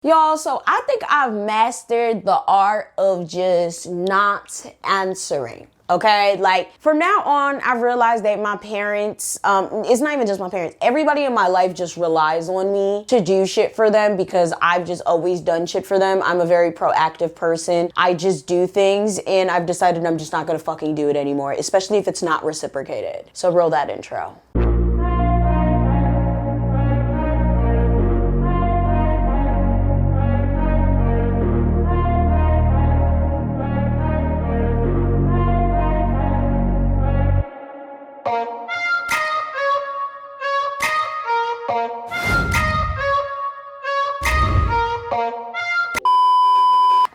Y'all, so I think I've mastered the art of just not answering. Okay, like from now on, I've realized that my parents, it's not even just my parents, everybody in my life just relies on me to do shit for them because I've just always done shit for them. I'm a very proactive person. I just do things and I've decided I'm just not gonna fucking do it anymore, especially if it's not reciprocated. So roll that intro.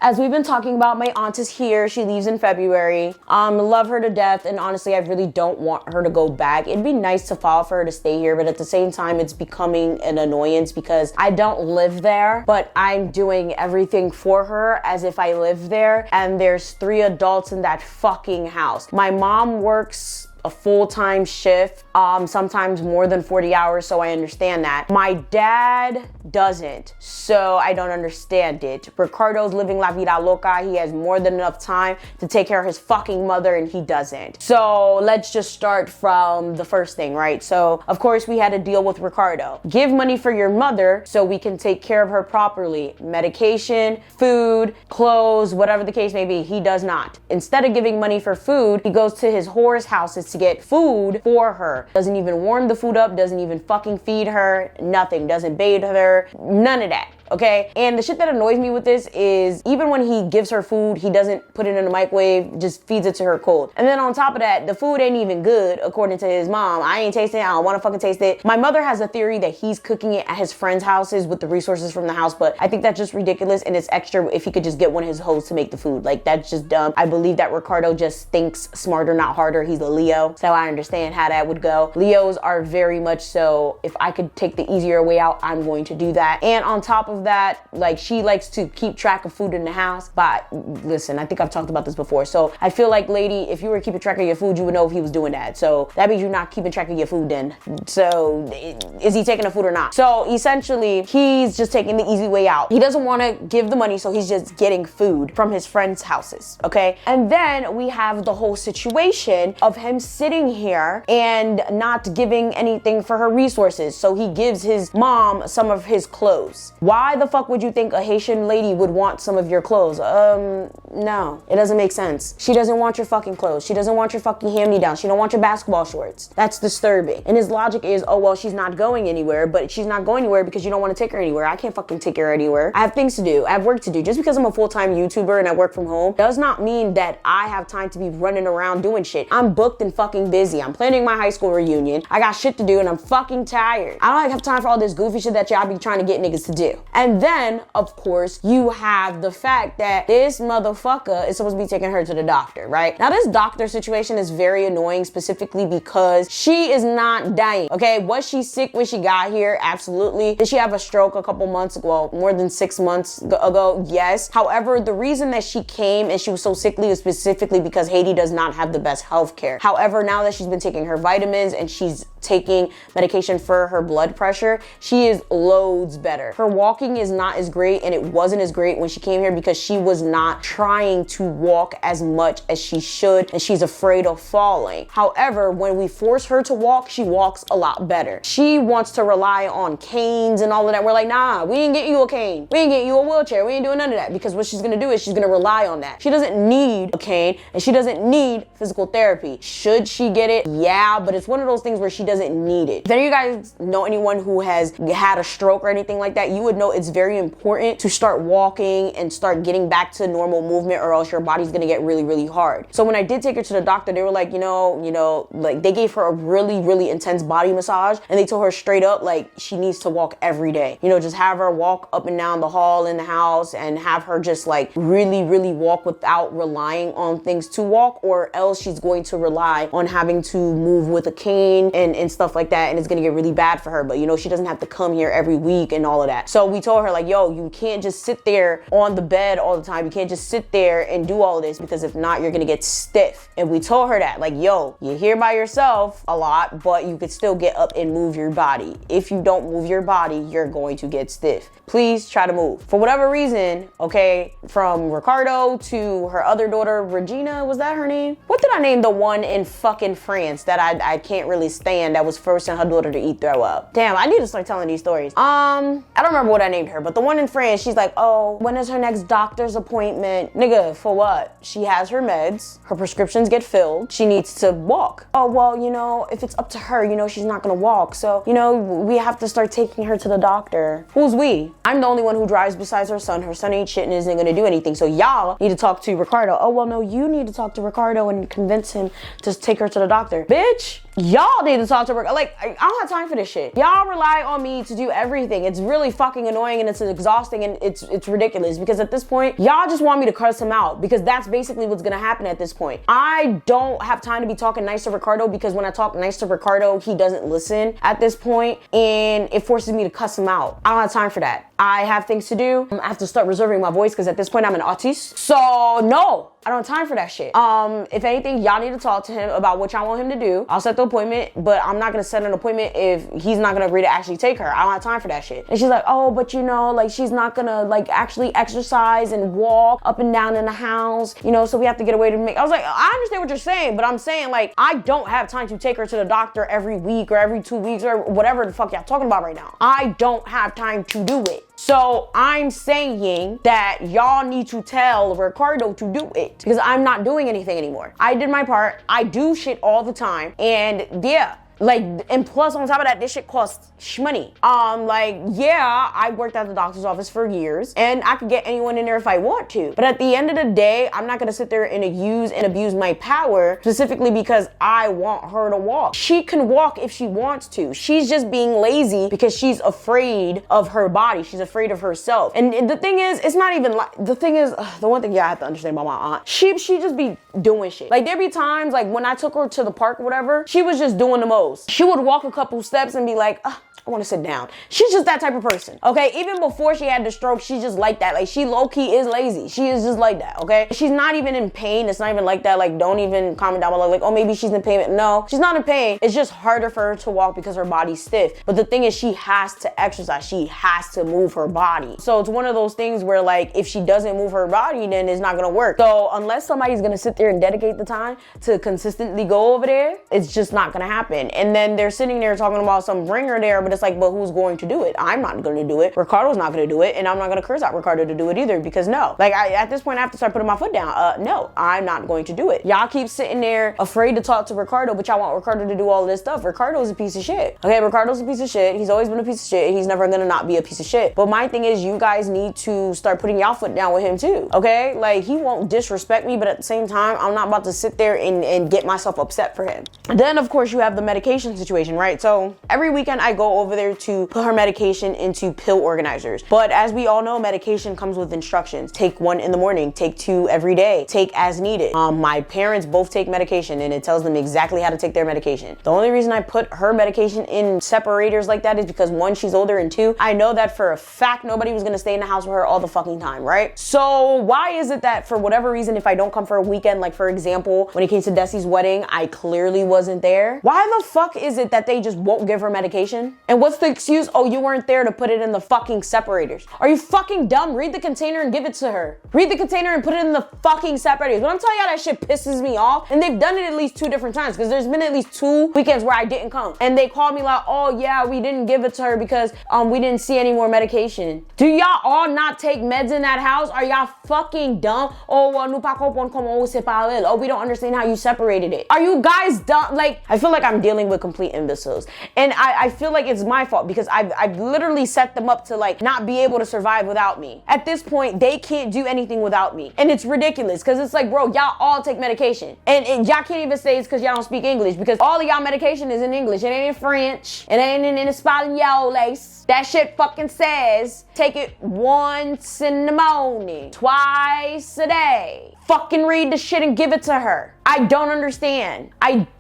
As we've been talking about, my aunt is here. She leaves in February. Love her to death, and honestly, I really don't want her to go back. It'd be nice to fall for her to stay here, but at the same time, it's becoming an annoyance because I don't live there, but I'm doing everything for her as if I live there, and there's 3 adults in that fucking house. My mom works a full-time shift, sometimes more than 40 hours, so I understand that. My dad doesn't, so I don't understand it. Ricardo's living la vida loca. He has more than enough time to take care of his fucking mother, and he doesn't. So let's just start from the first thing, right? So of course we had to deal with Ricardo. Give money for your mother so we can take care of her properly. Medication, food, clothes, whatever the case may be. He does not. Instead of giving money for food, he goes to his whore's houses to get food for her. Doesn't even warm the food up, doesn't even fucking feed her, nothing, doesn't bathe her, none of that. Okay, and the shit that annoys me with this is even when he gives her food, he doesn't put it in the microwave, just feeds it to her cold. And then on top of that, the food ain't even good according to his mom. I ain't tasting it, I don't want to fucking taste it. My mother has a theory that he's cooking it at his friends' houses with the resources from the house, but I think that's just ridiculous, and it's extra if he could just get one of his hoes to make the food. Like, that's just dumb. I believe that Ricardo just thinks smarter, not harder. He's a Leo, so I understand how that would go. Leos are very much so, if I could take the easier way out, I'm going to do that. And on top of that, like, she likes to keep track of food in the house. But listen, I think I've talked about this before. So I feel like, lady, if you were keeping track of your food, you would know if he was doing that. So that means you're not keeping track of your food then. So is he taking the food or not? So essentially, he's just taking the easy way out. He doesn't want to give the money, so he's just getting food from his friends' houses, okay? And then we have the whole situation of him sitting here and not giving anything for her resources. So he gives his mom some of his clothes. Why the fuck would you think a Haitian lady would want some of your clothes? No, it doesn't make sense. She doesn't want your fucking clothes. She doesn't want your fucking hand-me-downs. She don't want your basketball shorts. That's disturbing. And his logic is, oh, well, she's not going anywhere, but she's not going anywhere because you don't want to take her anywhere. I can't fucking take her anywhere. I have things to do. I have work to do. Just because I'm a full-time YouTuber and I work from home does not mean that I have time to be running around doing shit. I'm booked and fucking busy. I'm planning my high school reunion. I got shit to do and I'm fucking tired. I don't have time for all this goofy shit that y'all be trying to get niggas to do. And then, of course, you have the fact that this motherfucker is supposed to be taking her to the doctor, right? Now, this doctor situation is very annoying, specifically because she is not dying, okay? Was she sick when she got here? Absolutely. Did she have a stroke a couple months ago? Well, more than 6 months ago? Yes. However, the reason that she came and she was so sickly is specifically because Haiti does not have the best health care. However, now that she's been taking her vitamins and she's taking medication for her blood pressure, she is loads better. Her walking is not as great, and it wasn't as great when she came here because she was not trying to walk as much as she should, and she's afraid of falling. However, when we force her to walk, she walks a lot better. She wants to rely on canes and all of that. We're like, nah, we ain't get you a cane. We ain't get you a wheelchair. We ain't doing none of that, because what she's gonna do is she's gonna rely on that. She doesn't need a cane, and she doesn't need physical therapy. Should she get it? Yeah, but it's one of those things where she doesn't need it. If any of you guys know anyone who has had a stroke or anything like that, you would know it's very important to start walking and start getting back to normal movement, or else your body's gonna get really, really hard. So when I did take her to the doctor, they were like, like they gave her a really, really intense body massage, and they told her straight up, like, she needs to walk every day. Just have her walk up and down the hall in the house and have her just like really, really walk without relying on things to walk, or else she's going to rely on having to move with a cane and and stuff like that, and it's gonna get really bad for her. But you know, she doesn't have to come here every week and all of that. So we told her like, yo, you can't just sit there on the bed all the time. You can't just sit there and do all of this, because if not, you're gonna get stiff. And we told her that, like, yo, you're here by yourself a lot, but you could still get up and move your body. If you don't move your body, you're going to get stiff. Please try to move. For whatever reason, okay, from Ricardo to her other daughter, Regina, was that her name? What did I name the one in fucking France that I can't really stand, that was forcing her daughter to eat throw up? Damn, I need to start telling these stories. I don't remember what I named her, but the one in France, she's like, oh, when is her next doctor's appointment? Nigga, for what? She has her meds, her prescriptions get filled, she needs to walk. Oh, well, you know, if it's up to her, you know, she's not gonna walk. So, you know, we have to start taking her to the doctor. Who's we? I'm the only one who drives besides her son. Her son ain't shit and isn't gonna do anything. So y'all need to talk to Ricardo. Oh, well, no, you need to talk to Ricardo and convince him to take her to the doctor. Bitch, y'all need to talk to Ricardo. Like, I don't have time for this shit. Y'all rely on me to do everything. It's really fucking annoying and it's exhausting and it's ridiculous, because at this point, y'all just want me to cuss him out, because that's basically what's gonna happen at this point. I don't have time to be talking nice to Ricardo, because when I talk nice to Ricardo, he doesn't listen at this point, and it forces me to cuss him out. I don't have time for that. I have things to do. I have to start reserving my voice, because at this point I'm an autiste. So no, I don't have time for that shit. If anything, y'all need to talk to him about what y'all want him to do. I'll set the appointment, but I'm not gonna set an appointment if he's not gonna agree to actually take her. I don't have time for that shit. And she's like, oh, but you know, like, she's not gonna like actually exercise and walk up and down in the house, you know, so we have to get away to make. I was like, I understand what you're saying, but I'm saying, like, I don't have time to take her to the doctor every week or every 2 weeks or whatever the fuck y'all talking about right now. I don't have time to do it. So I'm saying that y'all need to tell Ricardo to do it, because I'm not doing anything anymore. I did my part. I do shit all the time. And yeah, like, and plus on top of that, this shit costs shmoney. Like, yeah, I worked at the doctor's office for years and I could get anyone in there if I want to. But at the end of the day, I'm not gonna sit there and use and abuse my power specifically because I want her to walk. She can walk if she wants to. She's just being lazy because she's afraid of her body. She's afraid of herself. And the thing is, it's not even like, the thing is, the one thing I have to understand about my aunt, she just be doing shit. Like, there be times, like, when I took her to the park or whatever, she was just doing the most. She would walk a couple steps and be like, I want to sit down. She's just that type of person, okay? Even before she had the stroke, she's just like that. Like, she low-key is lazy. She is just like that, okay? She's not even in pain. It's not even like that. Like, don't even comment down below, like, oh, maybe she's in pain. No, she's not in pain. It's just harder for her to walk because her body's stiff. But the thing is, she has to exercise. She has to move her body. So it's one of those things where, like, if she doesn't move her body, then it's not gonna work. So unless somebody's gonna sit there and dedicate the time to consistently go over there, it's just not gonna happen. And then they're sitting there talking about some bring her there, but it's like, but who's going to do it? I'm not going to do it. Ricardo's not going to do it. And I'm not going to curse out Ricardo to do it either, because no. Like, at this point, I have to start putting my foot down. No, I'm not going to do it. Y'all keep sitting there afraid to talk to Ricardo, but y'all want Ricardo to do all of this stuff. Ricardo's a piece of shit. Okay, Ricardo's a piece of shit. He's always been a piece of shit. He's never going to not be a piece of shit. But my thing is, you guys need to start putting y'all foot down with him too. Okay? Like, he won't disrespect me, but at the same time, I'm not about to sit there and get myself upset for him. Then, of course, you have the medication situation, right? So every weekend I go over there to put her medication into pill organizers. But as we all know, medication comes with instructions. Take 1 in the morning, take 2 every day, take as needed. My parents both take medication and it tells them exactly how to take their medication. The only reason I put her medication in separators like that is because 1, she's older, and 2, I know that for a fact nobody was gonna stay in the house with her all the fucking time, right? So why is it that for whatever reason, if I don't come for a weekend, like for example, when it came to Desi's wedding, I clearly wasn't there? Why the fuck is it that they just won't give her medication? And what's the excuse? Oh, you weren't there to put it in the fucking separators. Are you fucking dumb? Read the container and give it to her. Read the container and put it in the fucking separators. When I'm telling y'all, that shit pisses me off. And they've done it at least 2 different times, because there's been at least 2 weekends where I didn't come. And they called me like, oh yeah, we didn't give it to her because we didn't see any more medication. Do y'all all not take meds in that house? Are y'all fucking dumb? Oh, well, nous pas comprendre comment on séparait. Oh, we don't understand how you separated it. Are you guys dumb? Like, I feel like I'm dealing with complete imbeciles. And I feel like it's my fault, because I've literally set them up to like not be able to survive without me. At this point, they can't do anything without me. And it's ridiculous, because it's like, bro, y'all all take medication. And y'all can't even say it's because y'all don't speak English, because all of y'all medication is in English. It ain't in French. It ain't in Espanol. That shit fucking says, take it once in the morning, twice a day. Fucking read the shit and give it to her. I don't understand.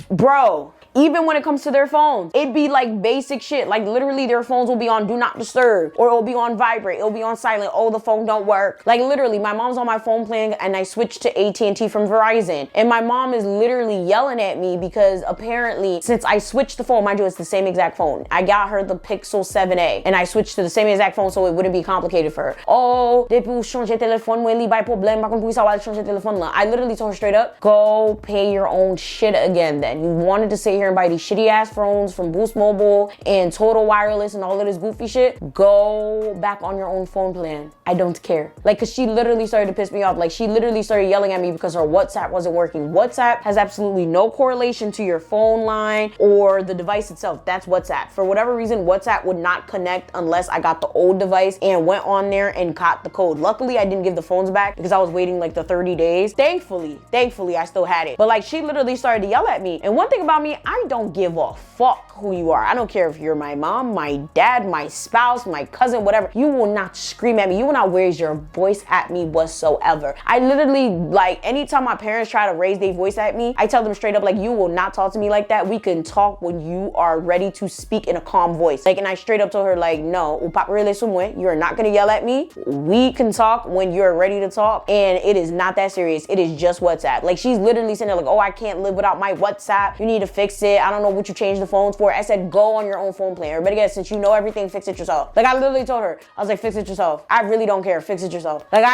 Bro, Even when it comes to their phones, it'd be like basic shit. Like literally their phones will be on do not disturb, or it'll be on vibrate, it'll be on silent. Oh, the phone don't work. Like literally my mom's on my phone plan and I switched to AT&T from Verizon, and my mom is literally yelling at me because apparently since I switched the phone, mind you, it's the same exact phone. I got her the Pixel 7a and I switched to the same exact phone so it wouldn't be complicated for her. Oh, depuis ou changer téléphone, moi li bay problème, par contre pour savoir changer téléphone là. I literally told her straight up, go pay your own shit again then. You wanted to sit here and buy these shitty ass phones from Boost Mobile and Total Wireless and all of this goofy shit. Go back on your own phone plan. I don't care. Like, cause she literally started to piss me off. Like she literally started yelling at me because her WhatsApp wasn't working. WhatsApp has absolutely no correlation to your phone line or the device itself. That's WhatsApp. For whatever reason, WhatsApp would not connect unless I got the old device and went on there and caught the code. Luckily, I didn't give the phones back because I was waiting like the 30 days. Thankfully, I still had it. But like she literally started to yell at me. And one thing about me, I don't give a fuck who you are. I don't care if you're my mom, my dad, my spouse, my cousin, whatever. You will not scream at me. You will not raise your voice at me whatsoever. I literally, like, anytime my parents try to raise their voice at me, I tell them straight up, like, you will not talk to me like that. We can talk when you are ready to speak in a calm voice. Like, and I straight up told her, like, no, you are not gonna yell at me. We can talk when you're ready to talk, and it is not that serious. It is just WhatsApp. Like, she's literally saying, like, oh, I can't live without my WhatsApp. You need to fix it. I don't know what you changed the phones for. I said, go on your own phone plan. Everybody gets, since you know everything, fix it yourself. Like, I literally told her, I was like, fix it yourself. I really don't care. Fix it yourself. Like,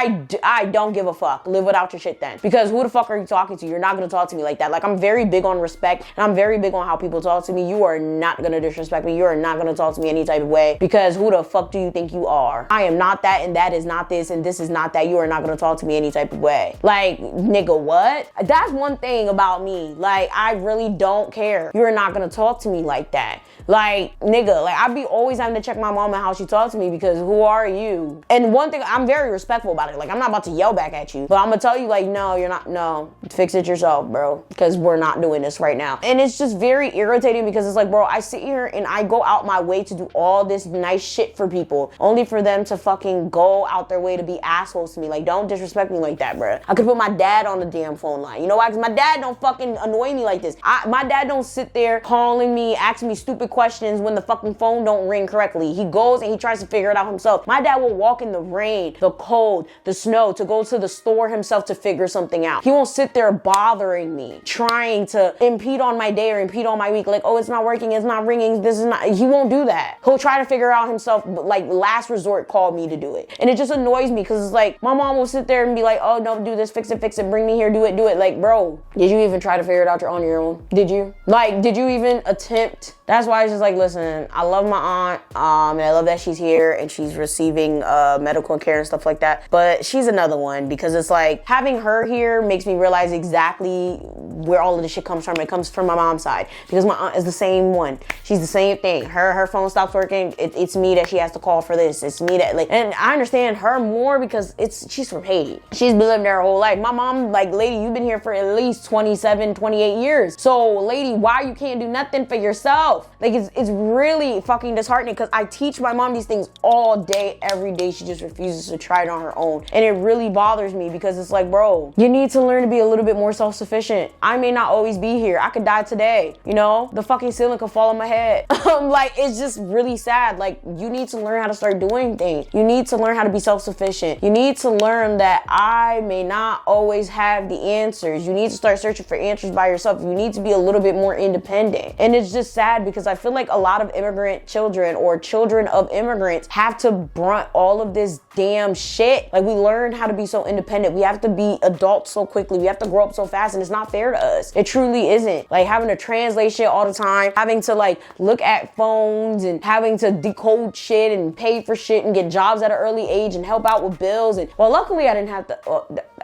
I don't give a fuck. Live without your shit then. Because who the fuck are you talking to? You're not gonna talk to me like that. Like, I'm very big on respect, and I'm very big on how people talk to me. You are not gonna disrespect me. You are not gonna talk to me any type of way, because who the fuck do you think you are? I am not that, and that is not this, and this is not that. You are not gonna talk to me any type of way. Like, nigga, what? That's one thing about me. Like, I really don't care. You're not gonna talk to me like that. Like, nigga, like, I be always having to check my mom and how she talks to me, because who are you? And one thing, I'm very respectful about it. Like, I'm not about to yell back at you, but I'm gonna tell you, like, no, you're not, no, fix it yourself, bro, because we're not doing this right now. And it's just very irritating, because it's like, bro, I sit here and I go out my way to do all this nice shit for people, only for them to fucking go out their way to be assholes to me. Like, don't disrespect me like that, bro. I could put my dad on the damn phone line. You know why? Because my dad don't fucking annoy me like this. My dad don't sit there calling me, asking me stupid questions when the fucking phone don't ring correctly. He goes and he tries to figure it out himself. My dad will walk in the rain, the cold, the snow to go to the store himself to figure something out. He won't sit there bothering me, trying to impede on my day or impede on my week. Like, oh, it's not working, it's not ringing, this is not. He won't do that. He'll try to figure out himself, but like last resort call me to do it. And it just annoys me, because it's like, my mom will sit there and be like, oh, no, do this, fix it, bring me here, do it. Like, bro, did you even try to figure it out on your own? Did you? Like, did you even attempt? That's why it's just like, listen, I love my aunt, and I love that she's here and she's receiving medical care and stuff like that. But she's another one, because it's like, having her here makes me realize exactly where all of this shit comes from. It comes from my mom's side, because my aunt is the same one. She's the same thing. Her phone stops working. It's me that she has to call for this. It's me that, like, and I understand her more because she's from Haiti. She's been living there her whole life. My mom, like, lady, you've been here for at least 27, 28 years. So, lady, why you can't do nothing for yourself? Like, it's really fucking disheartening, because I teach my mom these things all day, every day. She just refuses to try it on her own. And it really bothers me, because it's like, bro, you need to learn to be a little bit more self-sufficient. I may not always be here. I could die today, you know? The fucking ceiling could fall on my head. Like, it's just really sad. Like, you need to learn how to start doing things. You need to learn how to be self-sufficient. You need to learn that I may not always have the answers. You need to start searching for answers by yourself. You need to be a little bit more independent. And it's just sad, because I feel like a lot of immigrant children or children of immigrants have to brunt all of this damn shit. Like, we learn how to be so independent. We have to be adults so quickly. We have to grow up so fast, and it's not fair to us. It truly isn't. Like, having to translate shit all the time, having to, like, look at phones and having to decode shit and pay for shit and get jobs at an early age and help out with bills. And, well, luckily I didn't have to,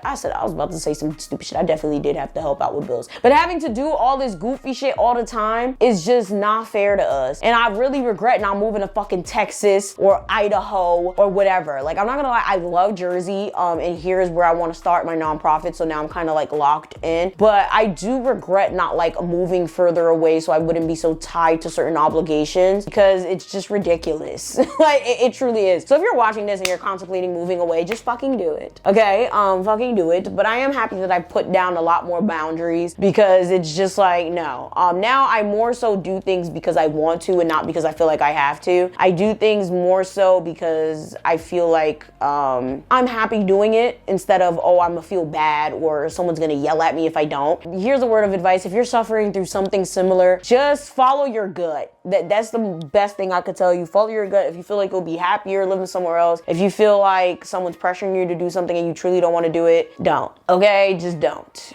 I was about to say some stupid shit. I definitely did have to help out with bills. But having to do all this goofy shit all the time is just not fair to us. And I really regret not moving to fucking Texas or Idaho or whatever. Like, I'm not gonna lie, I love Jersey, and here is where I want to start my nonprofit, so now I'm kind of like locked in. But I do regret not like moving further away so I wouldn't be so tied to certain obligations, because it's just ridiculous. Like, it truly is. So if you're watching this and you're contemplating moving away, just fucking do it. Okay? Fucking do it, but I am happy that I put down a lot more boundaries, because it's just like, no. Now I more so do things because I want to and not because I feel like I have to. I do things more so because I feel like I'm happy doing it, instead of, oh, I'm gonna feel bad or someone's gonna yell at me if I don't. Here's a word of advice. If you're suffering through something similar, just follow your gut. That's the best thing I could tell you. Follow your gut. If you feel like you'll be happier living somewhere else, if you feel like someone's pressuring you to do something and you truly don't want to do it, don't. Okay, just don't.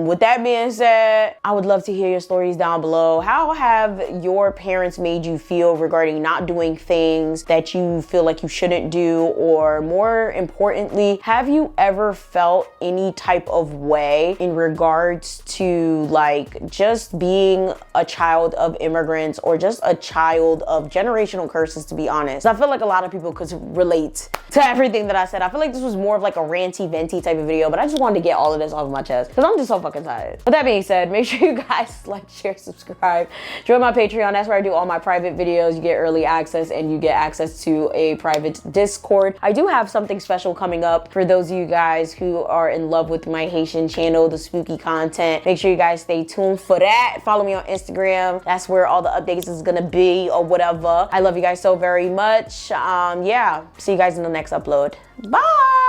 With that being said, I would love to hear your stories down below. How have your parents made you feel regarding not doing things that you feel like you shouldn't do? Or more importantly, have you ever felt any type of way in regards to like just being a child of immigrants, or just a child of generational curses, to be honest? I feel like a lot of people could relate to everything that I said. I feel like this was more of like a ranty, venty type of video, but I just wanted to get all of this off of my chest because I'm just so fucking tired. With that being said, make sure you guys like, share, subscribe, join my Patreon. That's where I do all my private videos. You get early access and you get access to a private Discord. I do have something special coming up for those of you guys who are in love with my Haitian channel, the spooky content. Make sure you guys stay tuned for that. Follow me on Instagram. That's where all the updates is gonna be, or whatever. I love you guys so very much. Yeah, see you guys in the next upload. Bye.